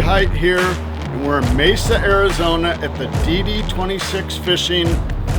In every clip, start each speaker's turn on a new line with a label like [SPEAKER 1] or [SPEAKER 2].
[SPEAKER 1] Hite here, and we're in Mesa, Arizona at the DD26 Fishing,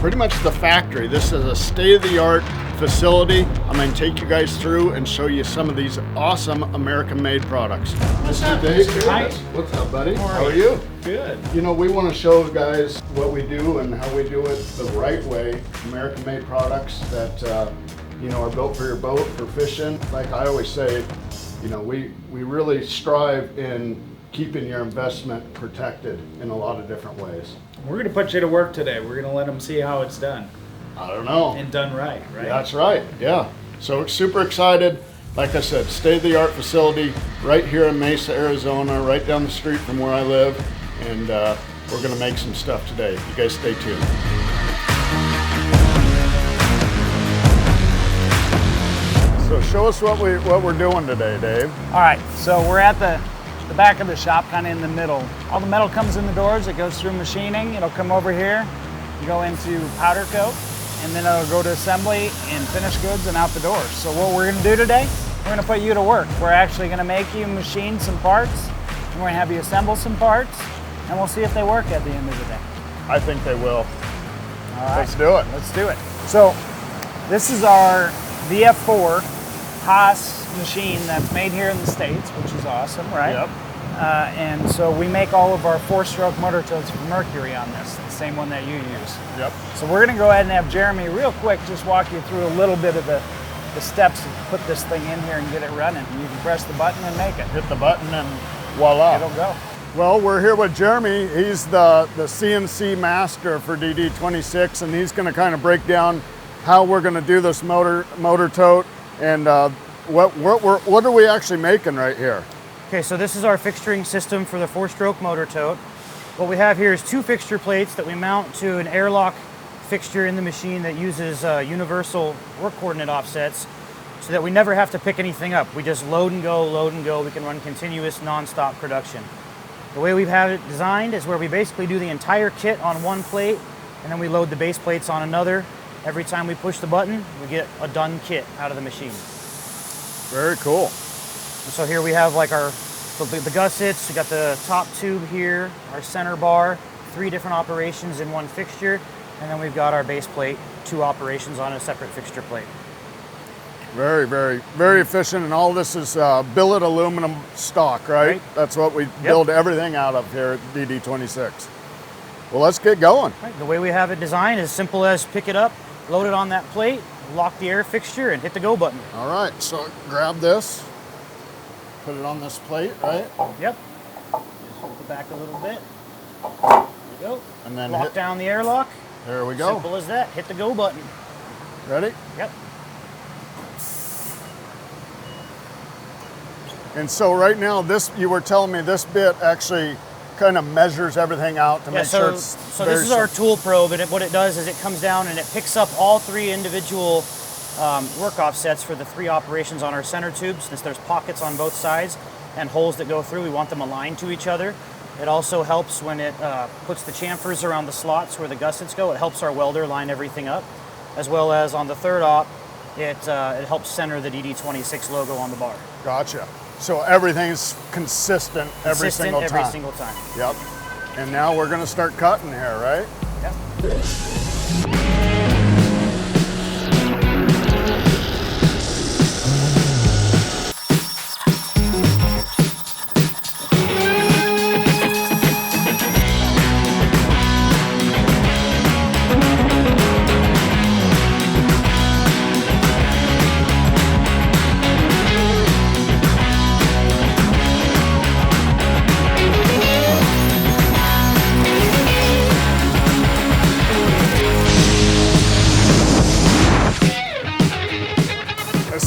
[SPEAKER 1] pretty much the factory. This is a state-of-the-art facility. I'm going to take you guys through and show you some of these awesome American-made products.
[SPEAKER 2] What's up,
[SPEAKER 1] Dave?
[SPEAKER 2] Mr. Hite?
[SPEAKER 1] What's up, buddy?
[SPEAKER 2] How are you?
[SPEAKER 1] Good. You know, we want to show guys what we do and how we do it the right way. American-made products that you know, are built for your boat, for fishing. Like I always say, you know, we really strive in keeping your investment protected in a lot of different ways.
[SPEAKER 2] We're going to put you to work today. We're going to let them see how it's done.
[SPEAKER 1] I don't know.
[SPEAKER 2] And done right?
[SPEAKER 1] That's right, yeah. So super excited. Like I said, state-of-the-art facility right here in Mesa, Arizona, right down the street from where I live. And we're going to make some stuff today. You guys stay tuned. So show us what we're doing today, Dave.
[SPEAKER 3] All right, so we're at the back of the shop, kind of in the middle. All the metal comes in the doors, it goes through machining, it'll come over here, go into powder coat, and then it'll go to assembly and finished goods and out the doors. So what we're gonna do today, we're gonna put you to work. We're actually gonna make you machine some parts, and we're gonna have you assemble some parts, and we'll see if they work at the end of the day.
[SPEAKER 1] I think they will.
[SPEAKER 3] All right.
[SPEAKER 1] Let's do it.
[SPEAKER 3] Let's do it. So this is our VF4 Haas machine that's made here in the States, which is awesome, right?
[SPEAKER 1] Yep.
[SPEAKER 3] And so we make all of our 4-stroke motor totes for Mercury on this, the same one that you use.
[SPEAKER 1] Yep.
[SPEAKER 3] So we're gonna go ahead and have Jeremy real quick just walk you through a little bit of the steps to put this thing in here and get it running. You can press the button and make it.
[SPEAKER 1] Hit the button and voila.
[SPEAKER 3] It'll go.
[SPEAKER 1] Well, we're here with Jeremy. He's the CNC master for DD26, and he's gonna kind of break down how we're gonna do this motor tote and what are we actually making right here?
[SPEAKER 4] Okay, so this is our fixturing system for the 4-stroke motor tote. What we have here is 2 fixture plates that we mount to an airlock fixture in the machine that uses universal work coordinate offsets so that we never have to pick anything up. We just load and go. We can run continuous non-stop production. The way we have it designed is where we basically do the entire kit on one plate and then we load the base plates on another. Every time we push the button, we get a done kit out of the machine.
[SPEAKER 1] Very cool.
[SPEAKER 4] And so here we have like the gussets, we got the top tube here, our center bar, 3 different operations in one fixture, and then we've got our base plate, 2 operations on a separate fixture plate.
[SPEAKER 1] Very, very, very efficient, and all this is billet aluminum stock, right? That's what we build everything out of here at DD26. Well, let's get going.
[SPEAKER 4] Right. The way we have it designed is simple as pick it up, load it on that plate, lock the air fixture, and hit the go button.
[SPEAKER 1] All right, so grab this, put it on this plate, right?
[SPEAKER 4] Yep. Just hold it back a little bit. There we go.
[SPEAKER 1] And then
[SPEAKER 4] lock down the airlock.
[SPEAKER 1] There we go.
[SPEAKER 4] Simple as that. Hit the go button.
[SPEAKER 1] Ready?
[SPEAKER 4] Yep.
[SPEAKER 1] And so right now, you were telling me this bit actually kind of measures everything out to make sure it's
[SPEAKER 4] So this is our tool probe, and what it does is it comes down and it picks up all 3 individual work offsets for the 3 operations on our center tubes. Since there's pockets on both sides and holes that go through, we want them aligned to each other. It also helps when it puts the chamfers around the slots where the gussets go. It helps our welder line everything up, as well as on the 3rd op, it helps center the DD26 logo on the bar.
[SPEAKER 1] Gotcha. So everything's consistent every single time.
[SPEAKER 4] Every single time.
[SPEAKER 1] Yep. And now we're gonna start cutting here, right?
[SPEAKER 4] Yep.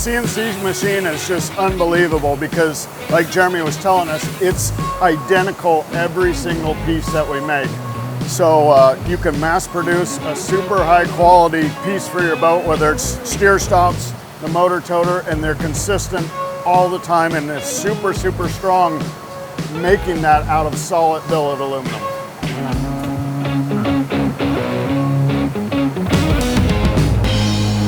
[SPEAKER 1] CNC machine is just unbelievable because, like Jeremy was telling us, it's identical every single piece that we make. So you can mass produce a super high quality piece for your boat, whether it's steer stops, the motor toter, and they're consistent all the time, and it's super, super strong, making that out of solid billet aluminum.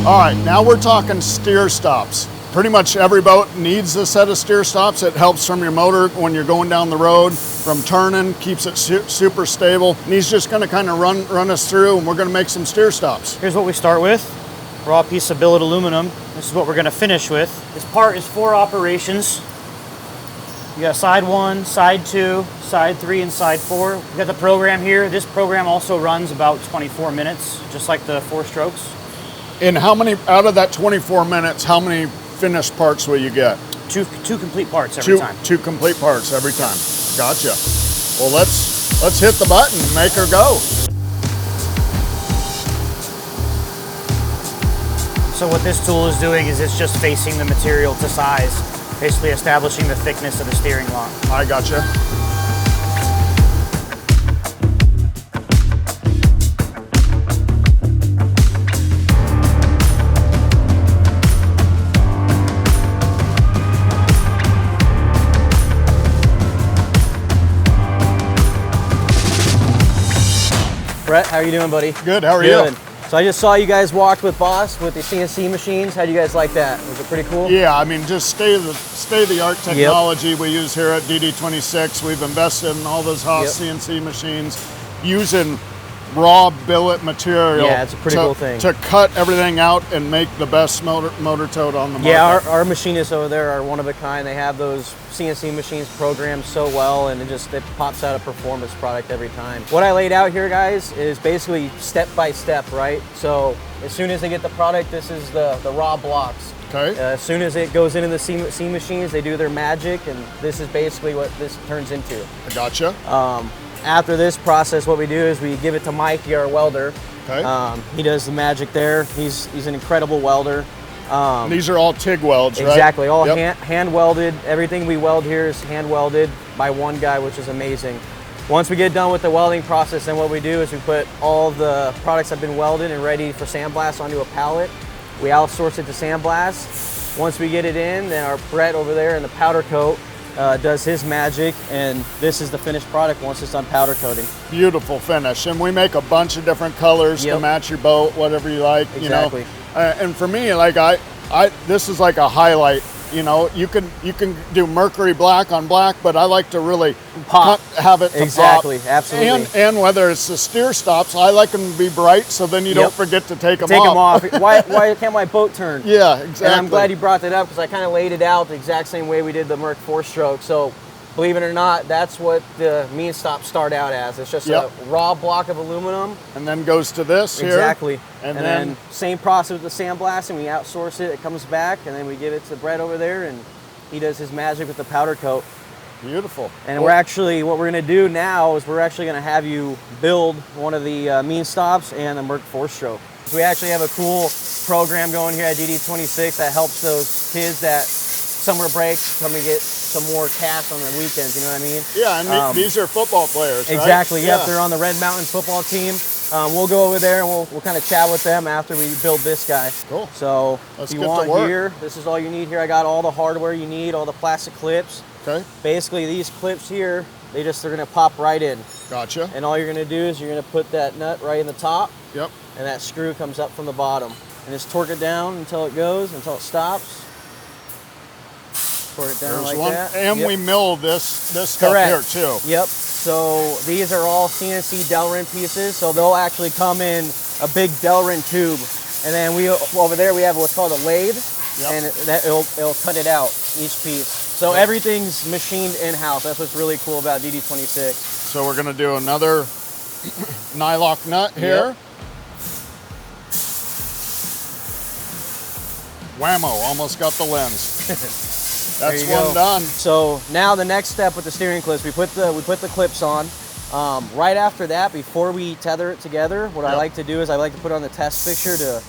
[SPEAKER 1] All right, now we're talking steer stops. pretty much every boat needs a set of steer stops. It helps from your motor when you're going down the road, from turning, keeps it super stable. And he's just gonna kind of run us through, and we're gonna make some steer stops.
[SPEAKER 4] Here's what we start with. Raw piece of billet aluminum. This is what we're gonna finish with. This part is 4 operations. You got side 1, side 2, side 3, and side 4. We got the program here. This program also runs about 24 minutes, just like the 4 strokes.
[SPEAKER 1] And how many, out of that 24 minutes, how many finished parts will you get?
[SPEAKER 4] Two complete parts every time.
[SPEAKER 1] Two complete parts every time. Gotcha. Well, let's hit the button and make her go.
[SPEAKER 4] So what this tool is doing is it's just facing the material to size, basically establishing the thickness of the steering lock.
[SPEAKER 1] I gotcha.
[SPEAKER 5] Brett, how are you doing, buddy?
[SPEAKER 1] Good, how are you?
[SPEAKER 5] So I just saw you guys walked with Boss with the CNC machines. How do you guys like that? Was it pretty cool?
[SPEAKER 1] Yeah, I mean, just state-of-the-art technology we use here at DD26. We've invested in all those Haas CNC machines using raw billet material.
[SPEAKER 5] Yeah, it's a pretty cool thing.
[SPEAKER 1] To cut everything out and make the best motor tote on the market.
[SPEAKER 5] Yeah, our machinists over there are one of a kind. They have those CNC machines programmed so well, and it pops out a performance product every time. What I laid out here, guys, is basically step by step, right? So as soon as they get the product, this is the raw blocks.
[SPEAKER 1] Okay.
[SPEAKER 5] As soon as it goes into the C machines, they do their magic, and this is basically what this turns into.
[SPEAKER 1] I gotcha.
[SPEAKER 5] After this process, what we do is we give it to Mikey, our welder.
[SPEAKER 1] Okay.
[SPEAKER 5] He does the magic there. He's an incredible welder.
[SPEAKER 1] These are all TIG welds, right?
[SPEAKER 5] Exactly, all hand welded. Everything we weld here is hand welded by one guy, which is amazing. Once we get done with the welding process, then what we do is we put all the products that have been welded and ready for sandblast onto a pallet. We outsource it to sandblast. Once we get it in, then our Brett over there in the powder coat does his magic, and this is the finished product once it's done powder coating.
[SPEAKER 1] Beautiful finish, and we make a bunch of different colors to match your boat, whatever you like.
[SPEAKER 5] Exactly.
[SPEAKER 1] You know, and for me, like this is like a highlight. You know, you can do mercury black on black, but I like to really have it to
[SPEAKER 5] exactly,
[SPEAKER 1] pop.
[SPEAKER 5] Absolutely.
[SPEAKER 1] And whether it's the steer stops, I like them to be bright, so then you don't forget to take them off.
[SPEAKER 5] Why can't my boat turn?
[SPEAKER 1] Yeah, exactly.
[SPEAKER 5] And I'm glad you brought that up, because I kind of laid it out the exact same way we did the Merc 4-stroke. So believe it or not, that's what the mean stops start out as. It's just a raw block of aluminum.
[SPEAKER 1] And then goes to this here.
[SPEAKER 5] Exactly.
[SPEAKER 1] And
[SPEAKER 5] then same process with the sandblasting. We outsource it, it comes back, and then we give it to Brett over there, and he does his magic with the powder coat.
[SPEAKER 1] Beautiful.
[SPEAKER 5] And what we're gonna do now is we're actually gonna have you build one of the mean stops and a Merc 4-stroke. So we actually have a cool program going here at DD26 that helps those kids that summer breaks come and get some more cash on the weekends, you know what I mean?
[SPEAKER 1] Yeah, and these are football players, right?
[SPEAKER 5] Exactly, yep, they're on the Red Mountain football team. We'll go over there and we'll kind of chat with them after we build this guy.
[SPEAKER 1] Cool.
[SPEAKER 5] So
[SPEAKER 1] Let's
[SPEAKER 5] if you
[SPEAKER 1] get
[SPEAKER 5] want
[SPEAKER 1] to work.
[SPEAKER 5] here, this is all you need here. I got all the hardware you need, all the plastic clips.
[SPEAKER 1] Okay.
[SPEAKER 5] Basically these clips here, they're gonna pop right in.
[SPEAKER 1] Gotcha.
[SPEAKER 5] And all you're gonna do is you're gonna put that nut right in the top.
[SPEAKER 1] Yep.
[SPEAKER 5] And that screw comes up from the bottom. And just torque it down until it stops. Torque it down like that.
[SPEAKER 1] And we mill this stuff here too.
[SPEAKER 5] Yep. So these are all CNC Delrin pieces. So they'll actually come in a big Delrin tube. And then over there we have what's called a lathe. Yep. And it'll cut it out, each piece. So everything's machined in-house. That's what's really cool about DD26.
[SPEAKER 1] So we're gonna do another nylock nut here.
[SPEAKER 5] Yep.
[SPEAKER 1] Whammo, almost got the lens. That's one done.
[SPEAKER 5] So now the next step with the steering clips, we put the clips on. Right after that, before we tether it together, what I like to do is I like to put it on the test fixture to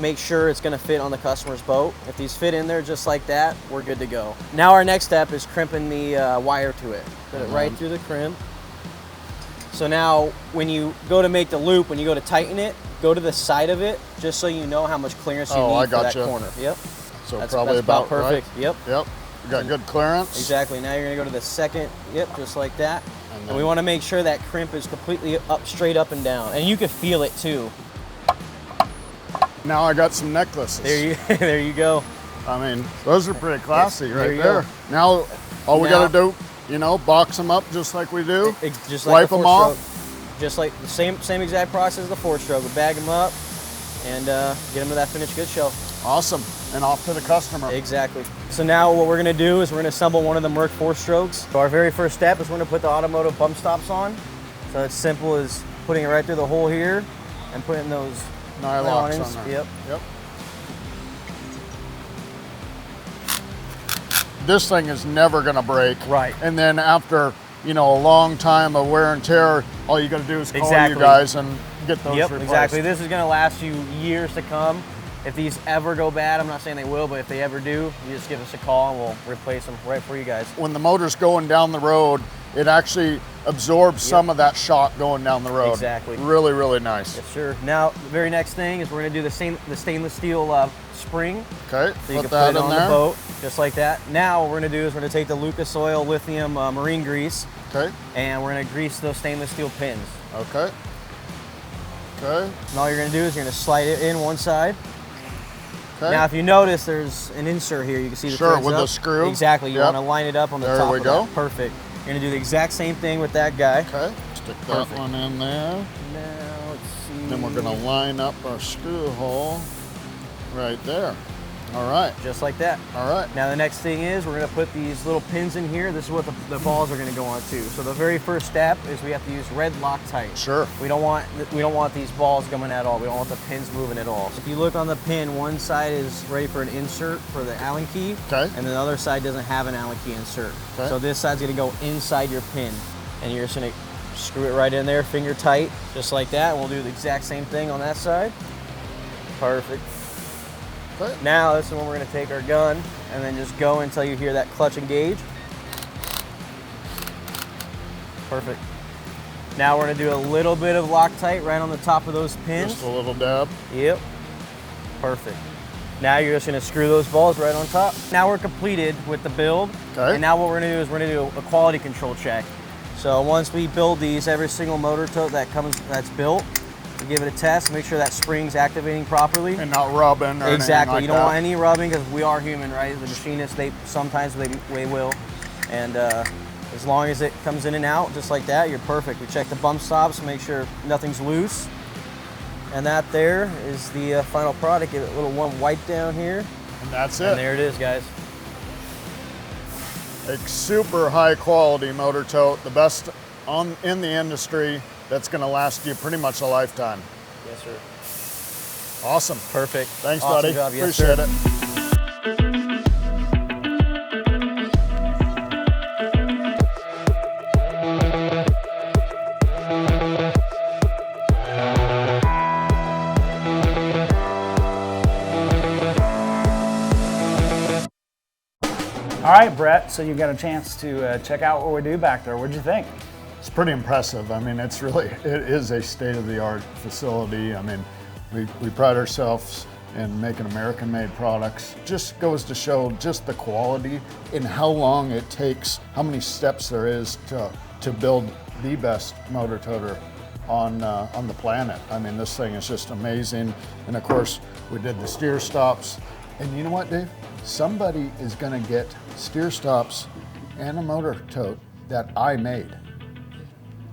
[SPEAKER 5] make sure it's going to fit on the customer's boat. If these fit in there just like that, we're good to go. Now our next step is crimping the wire to it. Put it right through the crimp. So now when you go to make the loop, when you go to tighten it, go to the side of it just so you know how much clearance you need for that corner. Yep.
[SPEAKER 1] So
[SPEAKER 5] that's
[SPEAKER 1] probably about
[SPEAKER 5] perfect.
[SPEAKER 1] Right?
[SPEAKER 5] Yep.
[SPEAKER 1] Yep. You got good clearance.
[SPEAKER 5] Exactly. Now you're going to go to the second. Yep, just like that. And we want to make sure that crimp is completely straight up and down. And you can feel it too.
[SPEAKER 1] Now I got some necklaces.
[SPEAKER 5] There you go.
[SPEAKER 1] I mean, those are pretty classy right
[SPEAKER 5] you
[SPEAKER 1] there.
[SPEAKER 5] go.
[SPEAKER 1] Now, all we
[SPEAKER 5] Now-
[SPEAKER 1] gotta do, you know, box them up just like we do.
[SPEAKER 5] Just like
[SPEAKER 1] wipe
[SPEAKER 5] the
[SPEAKER 1] them
[SPEAKER 5] four-stroke.
[SPEAKER 1] off.
[SPEAKER 5] Just like the same exact process as the 4-stroke. We bag them up and get them to that finished good shelf.
[SPEAKER 1] Awesome. And off to the customer.
[SPEAKER 5] Exactly. So now what we're gonna do is we're gonna assemble one of the Merc 4-strokes. So our very first step is we're gonna put the automotive bump stops on. So it's simple as putting it right through the hole here and putting those
[SPEAKER 1] Nylocks
[SPEAKER 5] nylons.
[SPEAKER 1] on there.
[SPEAKER 5] Yep.
[SPEAKER 1] Yep. This thing is never gonna break.
[SPEAKER 5] Right.
[SPEAKER 1] And then after, you know, a long time of wear and tear, all you gotta do is call
[SPEAKER 5] Exactly.
[SPEAKER 1] you guys and get those
[SPEAKER 5] Yep,
[SPEAKER 1] replaced.
[SPEAKER 5] exactly. This is gonna last you years to come. If these ever go bad, I'm not saying they will, but if they ever do, you just give us a call and we'll replace them right for you guys.
[SPEAKER 1] When the motor's going down the road, it actually absorbs some of that shock going down the road.
[SPEAKER 5] Exactly.
[SPEAKER 1] Really, really nice.
[SPEAKER 5] Yes, sir. Now, the very next thing is we're gonna do the stainless steel spring.
[SPEAKER 1] Okay,
[SPEAKER 5] So you
[SPEAKER 1] put
[SPEAKER 5] can
[SPEAKER 1] that
[SPEAKER 5] put it
[SPEAKER 1] in
[SPEAKER 5] on
[SPEAKER 1] there.
[SPEAKER 5] the boat, just like that. Now, what we're gonna do is we're gonna take the Lucas Oil Lithium marine grease,
[SPEAKER 1] Okay,
[SPEAKER 5] and we're gonna grease those stainless steel pins.
[SPEAKER 1] okay, okay,
[SPEAKER 5] And all you're gonna do is you're gonna slide it in one side.
[SPEAKER 1] okay.
[SPEAKER 5] Now, if you notice, there's an insert here. You can see the
[SPEAKER 1] Sure,
[SPEAKER 5] threads
[SPEAKER 1] with
[SPEAKER 5] up.
[SPEAKER 1] the screw.
[SPEAKER 5] Exactly. You
[SPEAKER 1] Yep.
[SPEAKER 5] want to line it up on the
[SPEAKER 1] There
[SPEAKER 5] top
[SPEAKER 1] we
[SPEAKER 5] of
[SPEAKER 1] go.
[SPEAKER 5] that. Perfect. You're gonna do the exact same thing with that guy.
[SPEAKER 1] Okay, stick that
[SPEAKER 5] Perfect.
[SPEAKER 1] one in there.
[SPEAKER 5] Now, let's see.
[SPEAKER 1] Then we're gonna line up our screw hole right there. All right,
[SPEAKER 5] Just like that.
[SPEAKER 1] all right.
[SPEAKER 5] Now the next thing is we're gonna put these little pins in here. This is what the balls are gonna go on to. So the very first step is we have to use red Loctite.
[SPEAKER 1] Sure.
[SPEAKER 5] We don't want these balls coming at all. We don't want the pins moving at all. So if you look on the pin, one side is ready for an insert for the Allen key.
[SPEAKER 1] Okay.
[SPEAKER 5] And the other side doesn't have an Allen key insert.
[SPEAKER 1] Okay.
[SPEAKER 5] So this side's gonna go inside your pin. And you're just gonna screw it right in there, finger tight, just like that. And we'll do the exact same thing on that side. Perfect.
[SPEAKER 1] Okay.
[SPEAKER 5] Now this is when we're gonna take our gun and then just go until you hear that clutch engage. Perfect. Now we're gonna do a little bit of Loctite right on the top of those pins.
[SPEAKER 1] Just a little dab.
[SPEAKER 5] Yep. Perfect. Now you're just gonna screw those balls right on top. Now we're completed with the build.
[SPEAKER 1] Okay.
[SPEAKER 5] And now what we're gonna do is we're gonna do a quality control check. So once we build these, every single motor tote that's built, we give it a test, make sure that spring's activating properly.
[SPEAKER 1] And not rubbing or anything
[SPEAKER 5] Exactly.
[SPEAKER 1] like
[SPEAKER 5] You don't
[SPEAKER 1] that.
[SPEAKER 5] want any rubbing because we are human, right? The machinists, sometimes they will. And as long as it comes in and out just like that, you're perfect. We check the bump stops, make sure nothing's loose. And that there is the final product. Give it a little one wipe down here.
[SPEAKER 1] And that's
[SPEAKER 5] And
[SPEAKER 1] it.
[SPEAKER 5] there it is, guys.
[SPEAKER 1] A super high quality motor tote, the best in the industry, that's gonna last you pretty much a lifetime.
[SPEAKER 5] Yes, sir.
[SPEAKER 1] Awesome.
[SPEAKER 5] Perfect.
[SPEAKER 1] Thanks,
[SPEAKER 5] Awesome
[SPEAKER 1] buddy.
[SPEAKER 5] job. Yes,
[SPEAKER 1] Appreciate
[SPEAKER 5] sir.
[SPEAKER 1] it.
[SPEAKER 3] All right, Brett, so you got a chance to check out what we do back there. What'd you think?
[SPEAKER 1] It's pretty impressive. I mean, it is a state-of-the-art facility. I mean, we pride ourselves in making American-made products. Just goes to show just the quality and how long it takes, how many steps there is to build the best motor toter on the planet. I mean, this thing is just amazing. And of course, we did the steer stops. And you know what, Dave? Somebody is gonna get steer stops and a motor tote that I made.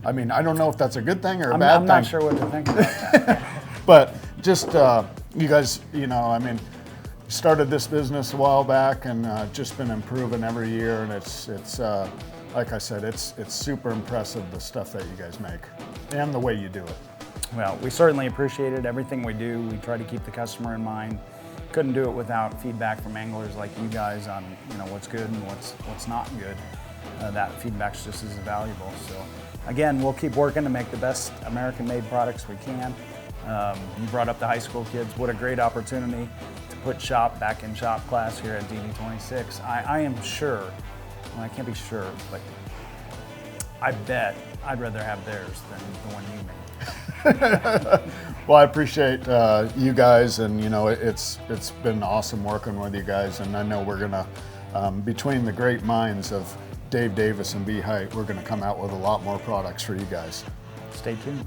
[SPEAKER 1] I mean, I don't know if that's a good thing or a bad
[SPEAKER 3] I'm
[SPEAKER 1] thing.
[SPEAKER 3] not sure what to think about that.
[SPEAKER 1] But just, you guys, you know, I mean, started this business a while back and just been improving every year. And it's like I said, it's super impressive, the stuff that you guys make and the way you do it.
[SPEAKER 3] Well, we certainly appreciate it. Everything we do, we try to keep the customer in mind. Couldn't do it without feedback from anglers like you guys on, you know, what's good and what's not good. That feedback's just as valuable. So again, we'll keep working to make the best American-made products we can. You brought up the high school kids. What a great opportunity to put shop back in shop class here at DD26. I am sure, well, I can't be sure, but I bet I'd rather have theirs than the one you made.
[SPEAKER 1] Well, I appreciate you guys, and you know, it's been awesome working with you guys, and I know we're gonna, between the great minds of Dave Davis and B Hite, we're gonna come out with a lot more products for you guys.
[SPEAKER 3] Stay tuned.